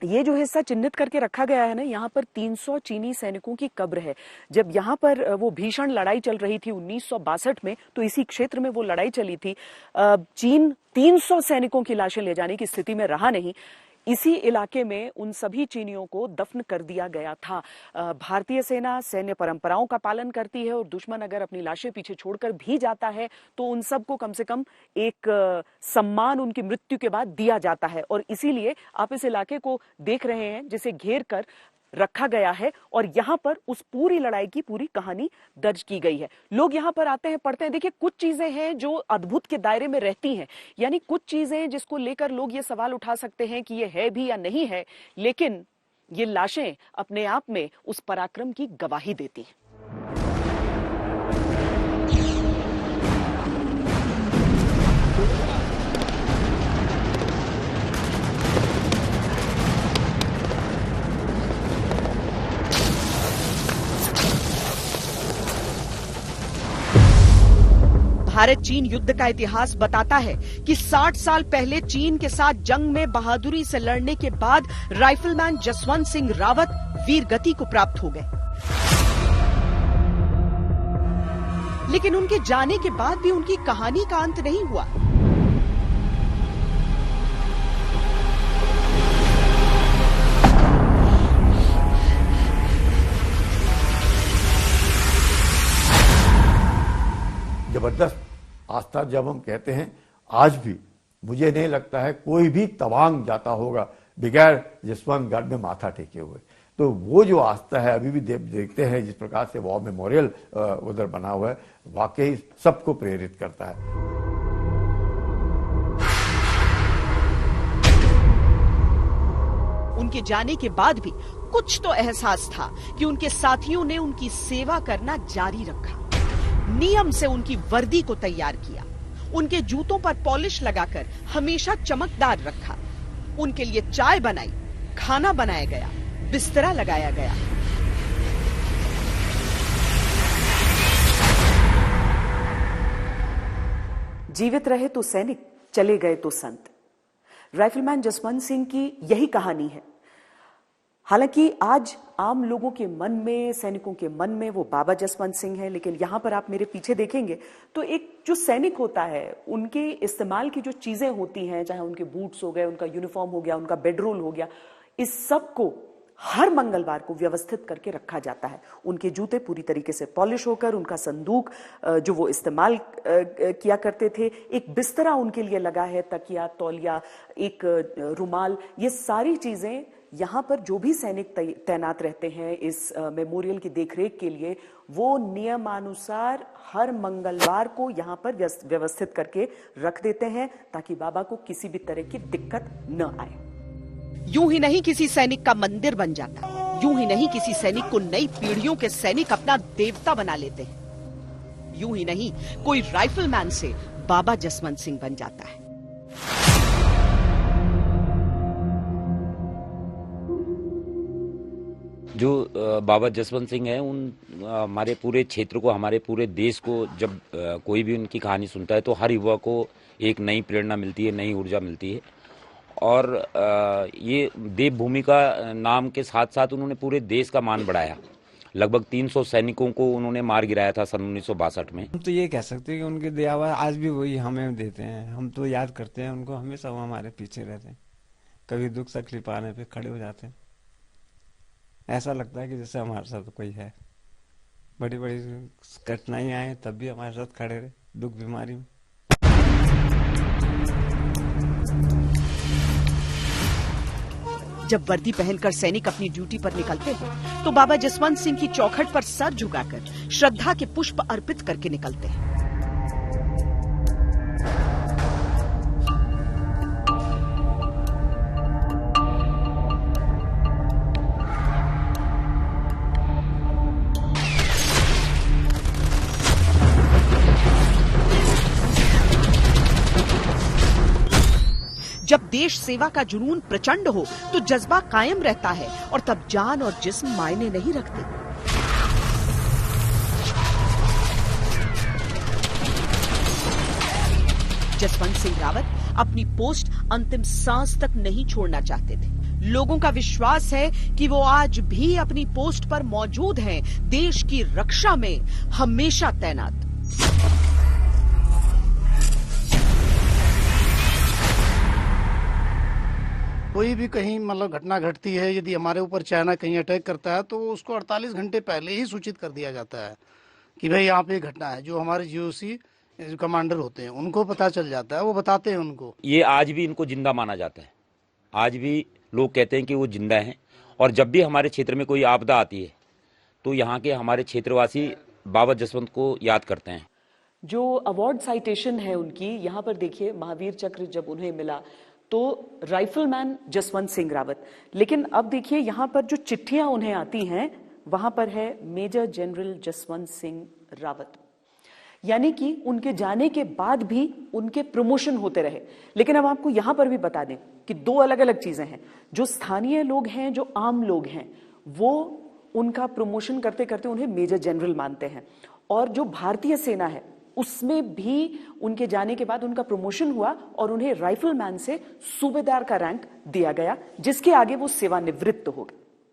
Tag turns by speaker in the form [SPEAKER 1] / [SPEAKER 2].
[SPEAKER 1] ये जो हिस्सा चिन्हित करके रखा गया है ना, यहाँ पर 300 चीनी सैनिकों की कब्र है। जब यहाँ पर वो भीषण लड़ाई चल रही थी 1962 में, तो इसी क्षेत्र में वो लड़ाई चली थी। चीन 300 सैनिकों की लाशें ले जाने की स्थिति में रहा नहीं। इसी इलाके में उन सभी चीनियों को दफन कर दिया गया था। भारतीय सेना सैन्य परंपराओं का पालन करती है और दुश्मन अगर अपनी लाशें पीछे छोड़कर भी जाता है तो उन सबको कम से कम एक सम्मान उनकी मृत्यु के बाद दिया जाता है। और इसीलिए आप इस इलाके को देख रहे हैं जिसे घेर कर रखा गया है और यहां पर उस पूरी लड़ाई की पूरी कहानी दर्ज की गई है। लोग यहां पर आते हैं, पढ़ते हैं। देखिए, कुछ चीजें हैं जो अद्भुत के दायरे में रहती हैं, यानी कुछ चीजें जिसको लेकर लोग ये सवाल उठा सकते हैं कि ये है भी या नहीं है, लेकिन ये लाशें अपने आप में उस पराक्रम की गवाही देती हैं। भारत चीन युद्ध का इतिहास बताता है कि 60 साल पहले चीन के साथ जंग में बहादुरी से लड़ने के बाद राइफलमैन जसवंत सिंह रावत वीर गति को प्राप्त हो गए। लेकिन उनके जाने के बाद भी उनकी कहानी का अंत नहीं हुआ।
[SPEAKER 2] जबरदस्त आस्था जब हम कहते हैं, आज भी मुझे नहीं लगता है कोई भी तवांग जाता होगा बगैर जसवंतगढ़ में माथा टेके हुए। तो वो जो आस्था है अभी भी देखते हैं जिस प्रकार से वॉर मेमोरियल उधर बना हुआ है, वाकई सबको प्रेरित करता है।
[SPEAKER 1] उनके जाने के बाद भी कुछ तो एहसास था कि उनके साथियों ने उनकी सेवा करना जारी रखा। नियम से उनकी वर्दी को तैयार किया, उनके जूतों पर पॉलिश लगाकर हमेशा चमकदार रखा, उनके लिए चाय बनाई, खाना बनाया गया, बिस्तरा लगाया गया। जीवित रहे तो सैनिक, चले गए तो संत। राइफलमैन जसवंत सिंह की यही कहानी है। हालांकि आज आम लोगों के मन में, सैनिकों के मन में वो बाबा जसवंत सिंह है, लेकिन यहां पर आप मेरे पीछे देखेंगे तो एक जो सैनिक होता है, उनके इस्तेमाल की जो चीजें होती हैं, चाहे उनके बूट्स हो गए, उनका यूनिफॉर्म हो गया, उनका बेडरोल हो गया, इस सब को हर मंगलवार को व्यवस्थित करके रखा जाता है। उनके जूते पूरी तरीके से पॉलिश होकर, उनका संदूक जो वो इस्तेमाल किया करते थे, एक बिस्तरा उनके लिए लगा है, तकिया, तौलिया, एक रुमाल, ये सारी चीजें यहाँ पर जो भी सैनिक तैनात रहते हैं इस मेमोरियल की देखरेख के लिए, वो नियमानुसार हर मंगलवार को यहाँ पर व्यवस्थित करके रख देते हैं ताकि बाबा को किसी भी तरह की दिक्कत न आए। यूं ही नहीं किसी सैनिक का मंदिर बन जाता, यूं ही नहीं किसी सैनिक को नई पीढ़ियों के सैनिक अपना देवता बना लेते हैं, यूं ही नहीं कोई राइफलमैन से बाबा जसवंत सिंह बन जाता है।
[SPEAKER 3] जो बाबा जसवंत सिंह है, उन हमारे पूरे क्षेत्र को, हमारे पूरे देश को जब कोई भी उनकी कहानी सुनता है तो हर युवा को एक नई प्रेरणा मिलती है, नई ऊर्जा मिलती है। और ये देवभूमि का नाम के साथ साथ उन्होंने पूरे देश का मान बढ़ाया। लगभग 300 सैनिकों को उन्होंने मार गिराया था सन 1962 में।
[SPEAKER 4] हम तो ये कह सकते हैं कि उनके दयावा आज भी वही हमें देते हैं। हम तो याद करते हैं उनको, हमेशा वो हमारे पीछे रहते हैं। कभी दुख तकलीफ आने पे खड़े हो जाते हैं। ऐसा लगता है कि जैसे हमारे साथ कोई है। बड़ी बड़ी कठिनाइयां आए तब भी हमारे साथ खड़े रहे, दुख बीमारी में।
[SPEAKER 1] जब वर्दी पहनकर सैनिक अपनी ड्यूटी पर निकलते हैं तो बाबा जसवंत सिंह की चौखट पर सर झुकाकर श्रद्धा के पुष्प अर्पित करके निकलते हैं। जब देश सेवा का जुनून प्रचंड हो तो जज्बा कायम रहता है और तब जान और जिस्म मायने नहीं रखते। जसवंत सिंह रावत अपनी पोस्ट अंतिम सांस तक नहीं छोड़ना चाहते थे।
[SPEAKER 5] लोगों का विश्वास है कि वो आज भी अपनी पोस्ट पर मौजूद हैं, देश की रक्षा में हमेशा तैनात।
[SPEAKER 6] कोई भी कहीं मतलब घटना घटती है, यदि हमारे ऊपर चाइना कहीं अटैक करता है तो उसको 48 घंटे पहले ही सूचित कर दिया जाता है कि भाई यहाँ पे घटना है। जो हमारे जीओसी कमांडर होते हैं उनको पता चल जाता है, वो बताते हैं उनको।
[SPEAKER 3] ये आज भी इनको जिंदा माना जाता है, आज भी लोग कहते हैं कि वो जिंदा हैं। और जब भी हमारे क्षेत्र में कोई आपदा आती है तो यहाँ के हमारे क्षेत्रवासी बाबा जसवंत को याद करते हैं।
[SPEAKER 1] जो अवार्ड साइटेशन है उनकी, यहाँ पर देखिए महावीर चक्र जब उन्हें मिला तो राइफलमैन जसवंत सिंह रावत, लेकिन अब देखिए यहाँ पर जो चिट्ठियां उन्हें आती हैं वहां पर है मेजर जनरल जसवंत सिंह रावत। यानी कि उनके जाने के बाद भी उनके प्रमोशन होते रहे। लेकिन अब आपको यहां पर भी बता दें कि दो अलग अलग चीजें हैं। जो स्थानीय लोग हैं, जो आम लोग हैं, वो उनका प्रमोशन करते करते उन्हें मेजर जनरल मानते हैं, और जो भारतीय सेना है उसमें भी उनके जाने के बाद उनका प्रमोशन हुआ और उन्हें राइफलमैन से सूबेदार का रैंक दिया गया, जिसके आगे वो सेवानिवृत्त हो गए।